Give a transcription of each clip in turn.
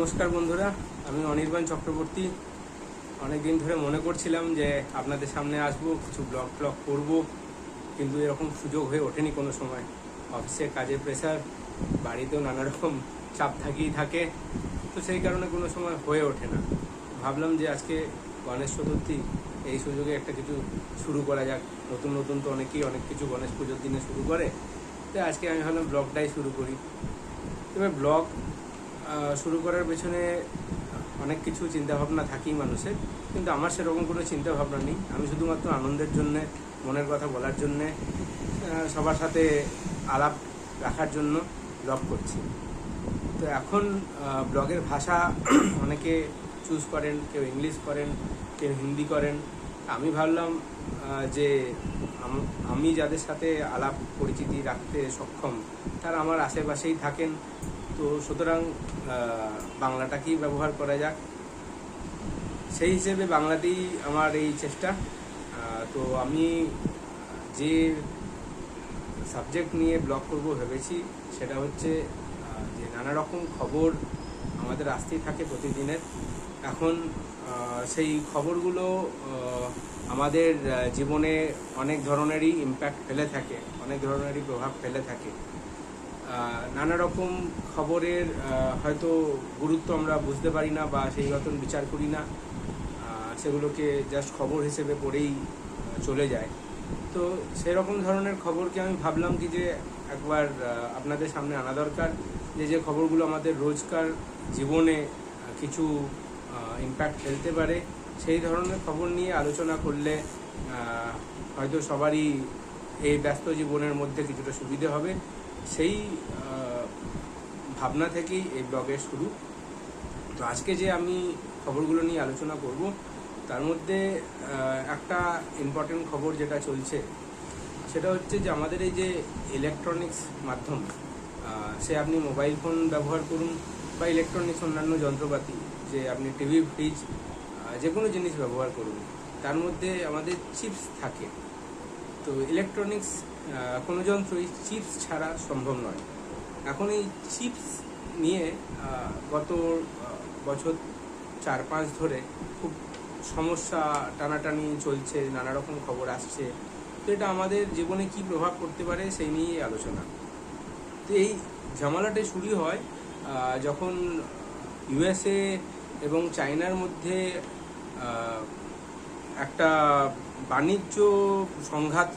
নমস্কার বন্ধুরা, আমি অনির্বাণ চক্রবর্তী। অনেক দিন ধরে মনে করছিলাম যে আপনাদের সামনে আসবো, কিছু ব্লগ করব, কিন্তু এরকম সুযোগ হয়ে ওঠেনি কোনো সময়। অফিসে কাজের প্রেশার, বাড়িতেও নানা রকম চাপ থাকেই থাকে, তো সেই কারণে কোনো সময় হয়ে ওঠে না। ভাবলাম যে আজকে গণেশ চতুর্থী, এই সুযোগে একটা কিছু শুরু করা যাক। নতুন নতুন তো অনেকেই অনেক কিছু গণেশ পুজোর দিনে শুরু করে, তো আজকে আমি ভাবলাম ব্লগটাই শুরু করি। তবে ব্লগ শুরু করার পেছনে অনেক কিছু চিন্তাভাবনা থাকেই মানুষের, কিন্তু আমার সেরকম কোনো চিন্তাভাবনা নেই। আমি শুধুমাত্র আনন্দের জন্যে, মনের কথা বলার জন্যে, সবার সাথে আলাপ রাখার জন্য ব্লগ করছি। তো এখন ব্লগের ভাষা অনেকে চুজ করেন, কেউ ইংলিশ করেন, কেউ হিন্দি করেন। আমি ভাবলাম যে আমি যাদের সাথে আলাপ পরিচিতি রাখতে সক্ষম তারা আমার আশেপাশেই থাকেন, তো সুতরাং বাংলাটাকেই ব্যবহার করা যাক। সেই হিসেবে বাংলাতেই আমার এই চেষ্টা। তো আমি যে সাবজেক্ট নিয়ে ব্লগ করব ভেবেছি সেটা হচ্ছে যে নানা রকম খবর আমাদের আসতেই থাকে প্রতিদিনের। এখন সেই খবরগুলো আমাদের জীবনে অনেক ধরনেরই ইম্প্যাক্ট ফেলে থাকে, অনেক ধরনেরই প্রভাব ফেলে থাকে। নানা রকম খবরের হয়তো গুরুত্ব আমরা বুঝতে পারি না বা সেই মতন বিচার করি না, সেগুলোকে জাস্ট খবর হিসেবে পড়েই চলে যায়। তো সেরকম ধরনের খবরকে আমি ভাবলাম কি যে একবার আপনাদের সামনে আনা দরকার, যে খবরগুলো আমাদের রোজকার জীবনে কিছু ইম্প্যাক্ট ফেলতে পারে, সেই ধরনের খবর নিয়ে আলোচনা করলে হয়তো সবারই এই ব্যস্ত জীবনের মধ্যে কিছুটা সুবিধে হবে। সেই ভাবনা থেকেই এই ব্লগের শুরু। তো আজকে যে আমি খবরগুলো নিয়ে আলোচনা করব, তার মধ্যে একটা ইম্পর্টেন্ট খবর যেটা চলছে সেটা হচ্ছে যে আমাদের এই যে ইলেকট্রনিক্স মাধ্যম, সে আপনি মোবাইল ফোন ব্যবহার করুন বা ইলেকট্রনিক্স অন্যান্য যন্ত্রপাতি, যে আপনি টিভি, ফ্রিজ, যে কোনো জিনিস ব্যবহার করুন, তার মধ্যে আমাদের চিপস থাকে। তো ইলেকট্রনিক্স কোনো যন্ত্রই চিপস ছাড়া সম্ভব নয়। এখন এই চিপস নিয়ে গত বছর 4-5 ধরে খুব সমস্যা টানাটানি চলছে, নানা রকম খবর আসছে। তো এটা আমাদের জীবনে কি প্রভাব পড়তে পারে সেই নিয়ে আলোচনা। তো এই ঝামেলাটা শুরু হয় যখন ইউএসএ এবং চায়নার মধ্যে একটা বাণিজ্য সংঘাত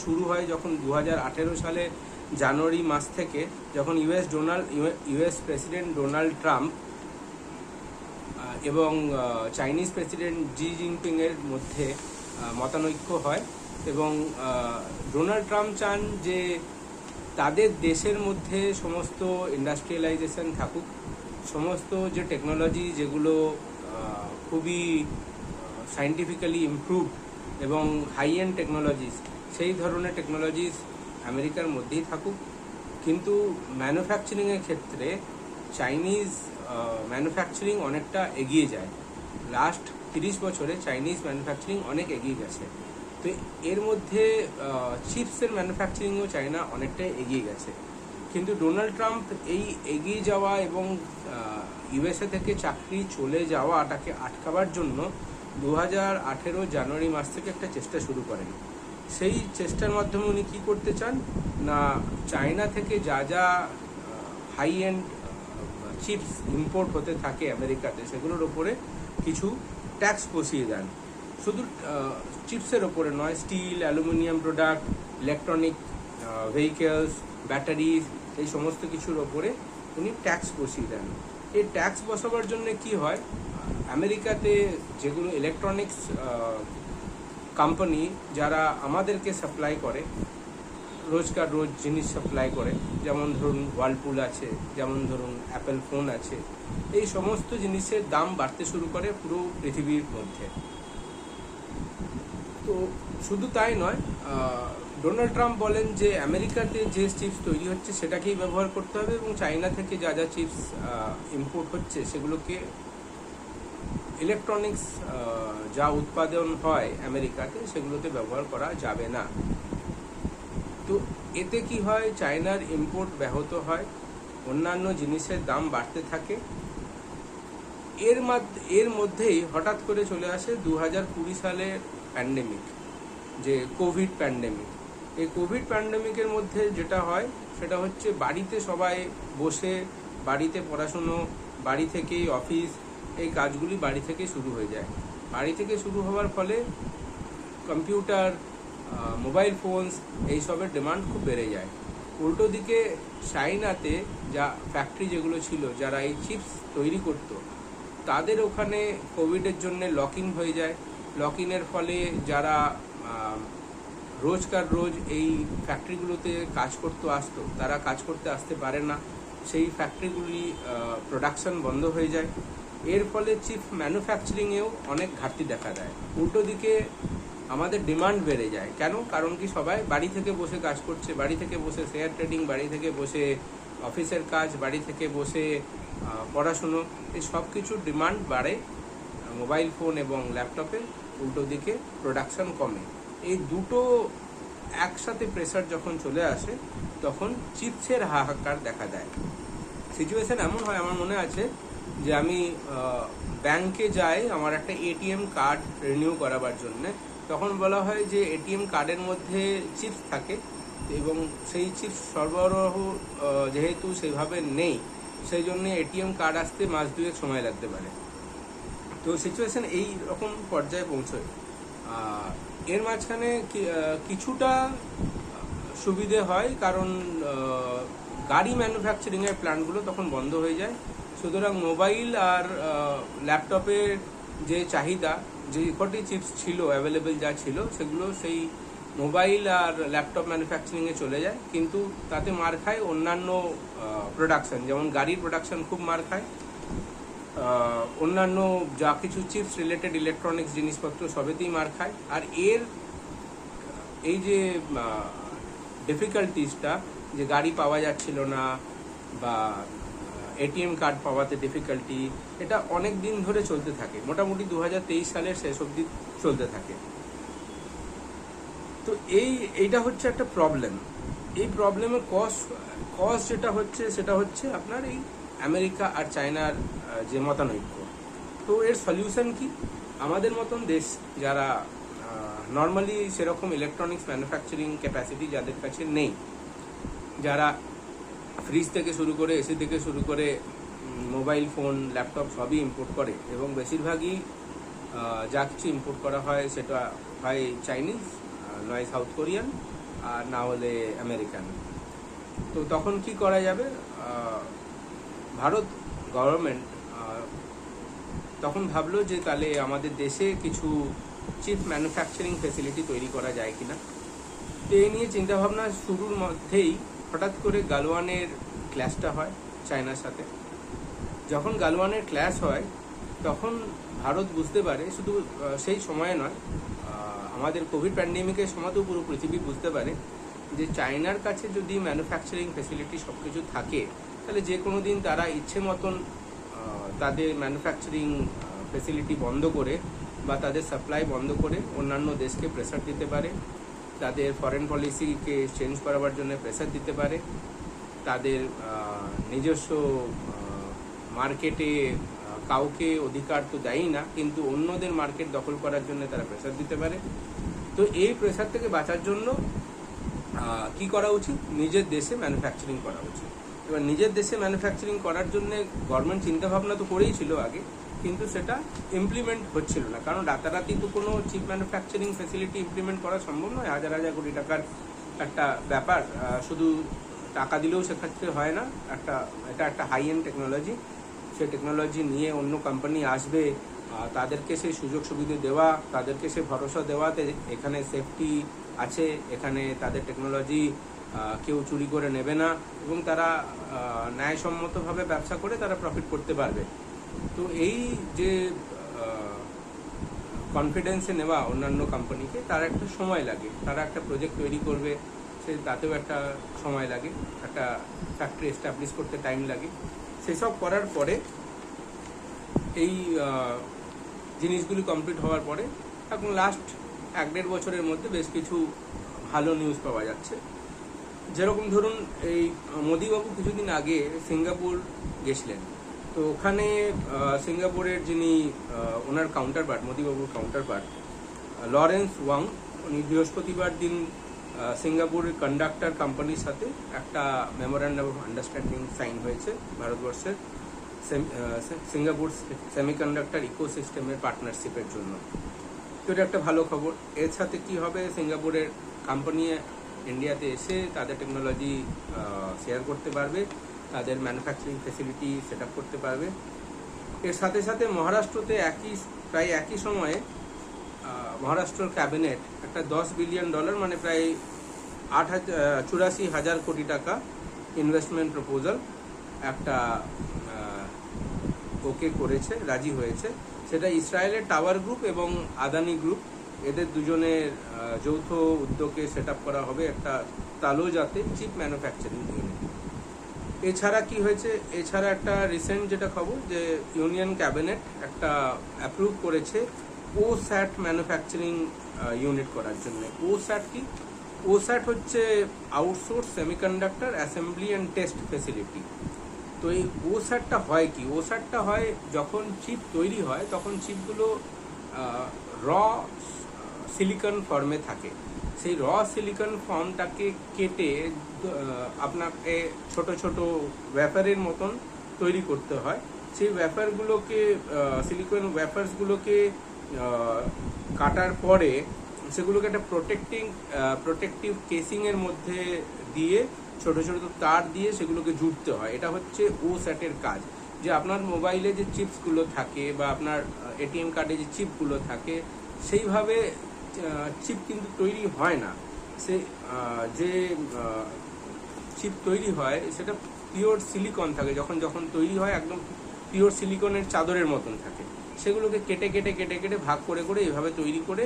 শুরু হয়, যখন 2018 সালে জানুয়ারি মাস থেকে, যখন ইউএস প্রেসিডেন্ট ডোনাল্ড ট্রাম্প এবং চাইনিজ প্রেসিডেন্ট জি জিনপিংয়ের মধ্যে মতানৈক্য হয়। এবং ডোনাল্ড ট্রাম্প চান যে তাদের দেশের মধ্যে সমস্ত ইন্ডাস্ট্রিয়ালাইজেশন থাকুক, সমস্ত যে টেকনোলজি যেগুলো খুবই সায়েন্টিফিক্যালি ইমপ্রুভ এবং হাই এন্ড টেকনোলজিস, সেই ধরনের টেকনোলজিস আমেরিকার মধ্যেই থাকুক। কিন্তু ম্যানুফ্যাকচারিংয়ের ক্ষেত্রে চাইনিজ ম্যানুফ্যাকচারিং অনেকটা এগিয়ে যায়। লাস্ট 30 বছরে চাইনিজ ম্যানুফ্যাকচারিং অনেক এগিয়ে গেছে। তো এর মধ্যে চিপসের ম্যানুফ্যাকচারিংও চায়না অনেকটাই এগিয়ে গেছে। কিন্তু ডোনাল্ড ট্রাম্প এই এগিয়ে যাওয়া এবং ইউএসএ থেকে চাকরি চলে যাওয়াটাকে আটকাবার জন্য 2018 জানুয়ারি মাস থেকে একটা চেষ্টা শুরু করেন। সেই চেষ্টার মাধ্যমে উনি কী করতে চান না, চায়না থেকে যা যা হাই এন্ড চিপস ইম্পোর্ট হতে থাকে আমেরিকাতে, সেগুলোর ওপরে কিছু ট্যাক্স বসিয়ে দেন। শুধু চিপসের ওপরে নয়, steel, aluminium product, electronic vehicles, batteries, এই সমস্ত কিছুর ওপরে উনি ট্যাক্স বসিয়ে দেন। এই ট্যাক্স বসাবার জন্য কি হয়, আমেরিকাতে যেগুলো ইলেকট্রনিক্স কোম্পানি যারা আমাদেরকে সাপ্লাই করে, রোজকার রোজ জিনিস সাপ্লাই করে, যেমন ধরুন ওয়ার্লপুল আছে, যেমন ধরুন অ্যাপেল ফোন আছে, এই সমস্ত জিনিসের দাম বাড়তে শুরু করে পুরো পৃথিবীর মধ্যে। তো শুধু তাই নয়, ডোনাল্ড ট্রাম্প বলেন যে আমেরিকাতে যে চিপস তৈরি হচ্ছে সেটাকেই ব্যবহার করতে হবে, এবং চায়না থেকে যা যা চিপস ইম্পোর্ট হচ্ছে সেগুলোকে, ইলেকট্রনিক্স যা উৎপাদন হয় আমেরিকাতে, সেগুলোতে ব্যবহার করা যাবে না। তো এতে কি হয়, চায়নার ইম্পোর্ট ব্যাহত হয়, অন্যান্য জিনিসের দাম বাড়তে থাকে, এর মধ্যেই হঠাৎ করে চলে আসে 2020 সালের প্যান্ডেমিক, যে কোভিড প্যান্ডেমিক। এই কোভিড প্যান্ডেমিকের মধ্যে যেটা হয় সেটা হচ্ছে বাড়িতে সবাই বসে, বাড়িতে পড়াশুনো, বাড়ি থেকেই অফিস, এই কাজগুলি বাড়ি থেকে শুরু হয়ে যায়। বাড়ি থেকে শুরু হওয়ার ফলে কম্পিউটার, মোবাইল ফোনস এইসবের ডিমান্ড খুব বেড়ে যায়। উল্টো দিকে চাইনাতে যা ফ্যাক্টরি যেগুলো ছিল, যারা এই চিপস তৈরি করতো, তাদের ওখানে কোভিডের জন্য লক ইন হয়ে যায়। লক ইনের ফলে যারা রোজকার রোজ এই ফ্যাক্টরিগুলোতে কাজ করতে আসতো, তারা কাজ করতে আসতে পারে না, সেই ফ্যাক্টরিগুলি প্রোডাকশন বন্ধ হয়ে যায়। এর ফলে চিপ ম্যানুফ্যাকচারিংয়েও অনেক ঘাটতি দেখা দেয়। উল্টো দিকে আমাদের ডিমান্ড বেড়ে যায়। কেন? কারণ কি সবাই বাড়ি থেকে বসে কাজ করছে, বাড়ি থেকে বসে শেয়ার ট্রেডিং, বাড়ি থেকে বসে অফিসের কাজ, বাড়ি থেকে বসে পড়াশুনো, এই সব কিছুর ডিমান্ড বাড়ে মোবাইল ফোন এবং ল্যাপটপে। উল্টো দিকে প্রোডাকশন কমে। এই দুটো একসাথে প্রেসার যখন চলে আসে তখন চিপসের হাহাকার দেখা দেয়। সিচুয়েশন এমন হয়, আমার মনে আছে যে আমি ব্যাংকে যাই আমার একটা এটিএম কার্ড রিনিউ করাবার জন্যে। তখন বলা হয় যে এটিএম কার্ডের মধ্যে চিপস থাকে এবং সেই চিপস সরবরাহ যেহেতু সেইভাবে নেই, সেই জন্য এটিএম কার্ড আসতে মাস দুয়েক সময় লাগতে পারে। তো সিচুয়েশন এই রকম পর্যায়ে পৌঁছয়। এর মাঝখানে কিছুটা সুবিধে হয়, কারণ গাড়ি ম্যানুফ্যাকচারিংয়ের প্ল্যান্টগুলো তখন বন্ধ হয়ে যায়। সুতরাং মোবাইল আর ল্যাপটপের যে চাহিদা, যে কটি চিপস ছিল অ্যাভেলেবেল যা ছিল, সেগুলো সেই মোবাইল আর ল্যাপটপ ম্যানুফ্যাকচারিংয়ে চলে যায়। কিন্তু তাতে মার খায় অন্যান্য প্রোডাকশন, যেমন গাড়ির প্রোডাকশন খুব মার খায়, অন্যান্য যা কিছু চিপস রিলেটেড ইলেকট্রনিক্স জিনিসপত্র সবেতেই মার খায়। আর এই যে ডিফিকাল্টিসটা, যে গাড়ি পাওয়া যাচ্ছিল না বা এটিএম কার্ড পাওয়াতে ডিফিকাল্টি, এটা অনেক দিন ধরে চলতে থাকে, মোটামুটি 2023 সালের শেষ অবধি চলতে থাকে। তো এইটা হচ্ছে একটা প্রবলেম। এই প্রবলেমের কজ যেটা হচ্ছে সেটা হচ্ছে আপনার এই আমেরিকা আর চায়নার যে মতানৈক্য। তো এর সলিউশন কি? আমাদের মতন দেশ যারা নর্মালি সেরকম ইলেকট্রনিক্স ম্যানুফ্যাকচারিং ক্যাপাসিটি যাদের কাছে নেই, যারা ফ্রিজ থেকে শুরু করে এসি থেকে শুরু করে মোবাইল ফোন ল্যাপটপ সবই ইম্পোর্ট করে, এবং বেশিরভাগই যা কিছু ইম্পোর্ট করা হয় সেটা হয় চাইনিজ, নয় সাউথ কোরিয়ান, আর না হলে আমেরিকান। তো তখন কি করা যাবে? ভারত গভর্নমেন্ট তখন ভাবলো যে তাহলে আমাদের দেশে কিছু চিপ ম্যানুফ্যাকচারিং ফেসিলিটি তৈরি করা যায় কিনা। তো এই নিয়ে চিন্তাভাবনা শুরুর মধ্যেই হঠাৎ করে গালওয়ানের ক্ল্যাশটা হয় চায়নার সাথে। যখন গালওয়ানের ক্ল্যাশ হয় তখন ভারত বুঝতে পারে, শুধু সেই সময়ে নয়, আমাদের কোভিড প্যান্ডেমিকের সময়তেও পুরো পৃথিবী বুঝতে পারে যে চায়নার কাছে যদি ম্যানুফ্যাকচারিং ফেসিলিটি সব কিছু থাকে, তাহলে যে কোনো দিন তারা ইচ্ছে মতন তাদের ম্যানুফ্যাকচারিং ফেসিলিটি বন্ধ করে বা তাদের সাপ্লাই বন্ধ করে অন্যান্য দেশকে প্রেসার দিতে পারে, তাদের ফরেন পলিসিকে চেঞ্জ করাবার জন্য প্রেসার দিতে পারে, তাদের নিজস্ব মার্কেটে কাউকে অধিকার তো দেয়ই না, কিন্তু অন্যদের মার্কেট দখল করার জন্য তারা প্রেসার দিতে পারে। তো এই প্রেসার থেকে বাঁচার জন্য কি করা উচিত? নিজের দেশে ম্যানুফ্যাকচারিং করা উচিত। এবার নিজের দেশে ম্যানুফ্যাকচারিং করার জন্য গভর্নমেন্ট চিন্তাভাবনা তো করেই ছিল আগে, কিন্তু সেটা ইমপ্লিমেন্ট হচ্ছিল না। কারণ রাতারাতি তো কোনো চিপ ম্যানুফ্যাকচারিং ফেসিলিটি ইমপ্লিমেন্ট করা সম্ভব নয়। হাজার হাজার কোটি টাকার একটা ব্যাপার, শুধু টাকা দিলেও সেক্ষেত্রে হয় না। এটা একটা হাই এন্ড টেকনোলজি। সেই টেকনোলজি নিয়ে অন্য কোম্পানি আসবে, তাদেরকে সেই সুযোগ সুবিধা দেওয়া, তাদেরকে সে ভরসা দেওয়াতে এখানে সেফটি আছে, এখানে তাদের টেকনোলজি কেউ চুরি করে নেবে না, এবং তারা ন্যায়সম্মতভাবে ব্যবসা করে তারা প্রফিট করতে পারবে। তো এই যে কনফিডেন্সে নেওয়া অন্যান্য কোম্পানিকে, তার একটা সময় লাগে, তারা একটা প্রজেক্ট তৈরি করবে, তাতেও একটা সময় লাগে, একটা ফ্যাক্টরি এস্টাবলিশ করতে টাইম লাগে। সেসব করার পরে এই জিনিসগুলি কমপ্লিট হওয়ার পরে এখন লাস্ট 1-1.5 বছরের মধ্যে বেশ কিছু ভালো নিউজ পাওয়া যাচ্ছে। যেরকম ধরুন, এই মোদিবাবু কিছুদিন আগে সিঙ্গাপুর গেছিলেন। তো তো ওখানে সিঙ্গাপুরের যিনি ওনার কাউন্টারপার্ট, মোদিবাবুর কাউন্টারপার্ট লরেন্স ওয়াং, উনি বৃহস্পতিবার দিন সিঙ্গাপুরের কন্ডাক্টর কোম্পানির সাথে একটা মেমোরেন্ডাম অফ আন্ডারস্ট্যান্ডিং সাইন হয়েছে ভারতবর্ষের সিঙ্গাপুর সেমিকন্ডাক্টর ইকোসিস্টেমের পার্টনারশিপের জন্য। তো এটা একটা ভালো খবর। এর সাথে কি হবে, সিঙ্গাপুরের কোম্পানি ইন্ডিয়াতে এসে তাদের টেকনোলজি শেয়ার করতে পারবে, তাদের ম্যানুফ্যাকচারিং ফেসিলিটি সেট আপ করতে পারবে। এর সাথে সাথে মহারাষ্ট্রতে প্রায় একই সময়ে মহারাষ্ট্র ক্যাবিনেট একটা $10 বিলিয়ন মানে প্রায় 84,000 কোটি টাকা ইনভেস্টমেন্ট প্রপোজাল একটা ওকে করেছে, রাজি হয়েছে। সেটা ইসরায়েলের টাওয়ার গ্রুপ এবং আদানি গ্রুপ, এদের দুজনের যৌথ উদ্যোগে সেট আপ করা হবে একটা তালোজাতে চিপ ম্যানুফ্যাকচারিং ইউনিট। এছাড়া কি হয়েছে, এছাড়া একটা রিসেন্ট যেটা খবর যে ইউনিয়ন ক্যাবিনেট একটা অ্যাপ্রুভ করেছে ওস্যাট ম্যানুফ্যাকচারিং ইউনিট করার জন্য। ওস্যাট কি? ওস্যাট হচ্ছে outsource semiconductor assembly and test facility. তো এই ওস্যাটটা হয় কি? ওস্যাটটা হয় যখন চিপ তৈরি হয় তখন চিপগুলো র সিলিকন ফর্মে থাকে। সেই র সিলিকন ফর্মটাকে কেটে আপনাকে ছোট ছোট ওয়েফারের মতন তৈরি করতে হয়। সেই ওয়েফারগুলোকে সিলিকন ওয়েফার্সগুলোকে কাটার পরে সেগুলোকে একটা প্রোটেক্টিভ কেসিংয়ের মধ্যে দিয়ে ছোট ছোট তার দিয়ে সেগুলোকে জুড়তে হয়। এটা হচ্ছে ওস্যাটের কাজ। যে আপনার মোবাইলে যে চিপসগুলো থাকে বা আপনার এটিএম কার্ডে যে চিপগুলো থাকে সেইভাবে চিপ কিন্তু তৈরি হয় না। সে যে চিপ তৈরি হয় সেটা পিওর সিলিকন থাকে, যখন তৈরি হয় একদম পিওর সিলিকনের চাদরের মতন থাকে। সেগুলোকে কেটে কেটে কেটে কেটে ভাগ করে করে এইভাবে তৈরি করে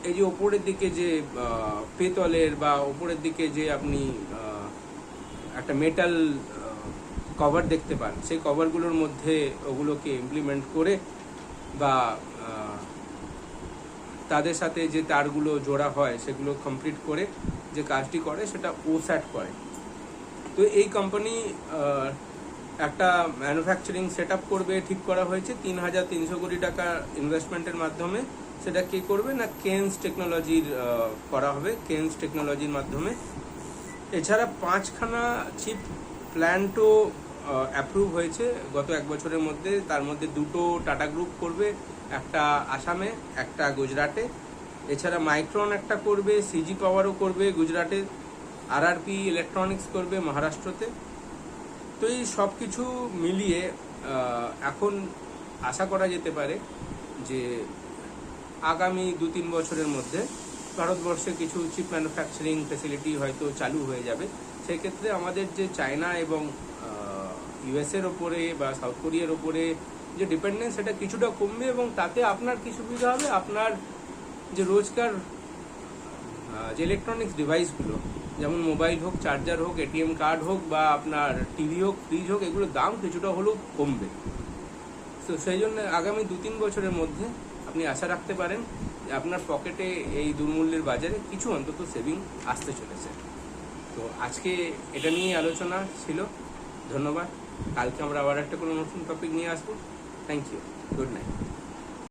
এই যে ওপরের দিকে যে পেতলের বা ওপরের দিকে যে আপনি একটা মেটাল কভার দেখতে পান, সেই কভারগুলোর মধ্যে ওগুলোকে ইমপ্লিমেন্ট করে বা তাদের সাথে যে তারগুলো জোড়া হয় সেগুলো কমপ্লিট করে যে কাজটি করে সেটা ওস্যাট করে। তো এই কোম্পানি একটা ম্যানুফ্যাকচারিং সেট আপ করবে ঠিক করা হয়েছে 3,300 কোটি টাকা ইনভেস্টমেন্টের মাধ্যমে। সেটা কে করবে না, কেনস টেকনোলজির করা হবে, কেনস টেকনোলজির মাধ্যমে। এছাড়া 5খানা চিপ প্ল্যান্টও অ্যাপ্রুভ হয়েছে গত 1 বছরের মধ্যে। তার মধ্যে 2টো টাটা গ্রুপ করবে, একটা আসামে একটা গুজরাটে। এছাড়া মাইক্রন একটা করবে, সিজি পাওয়ারও করবে গুজরাটে, আরআরপি ইলেকট্রনিক্স করবে মহারাষ্ট্রতে। তো এই সব কিছু মিলিয়ে এখন আশা করা যেতে পারে যে আগামী 2-3 বছরের মধ্যে ভারতবর্ষে কিছু চিপ ম্যানুফ্যাকচারিং ফেসিলিটি হয়তো চালু হয়ে যাবে। সেক্ষেত্রে আমাদের যে চায়না এবং ইউএসের ওপরে বা সাউথ কোরিয়ার ওপরে যে ডিপেন্ডেন্স সেটা কিছুটা কমবে এবং তাতে আপনার কি সুবিধা হবে, আপনার যে রোজকার যে ইলেকট্রনিক্স ডিভাইসগুলো যেমন মোবাইল হোক, চার্জার হোক, এটিএম কার্ড হোক বা আপনার টিভি হোক, ফ্রিজ হোক, এগুলোর দাম কিছুটা হলেও কমবে। তো সেই জন্য আগামী 2-3 বছরের মধ্যে আপনি আশা রাখতে পারেন যে আপনার পকেটে এই দুর্মূল্যের বাজারে কিছু অন্তত সেভিং আসতে চলেছে। তো আজকে এটা নিয়ে আলোচনা ছিল। ধন্যবাদ। কালকে আমরা আবার একটা কোনো নতুন টপিক নিয়ে আসবো। Thank you. Good night.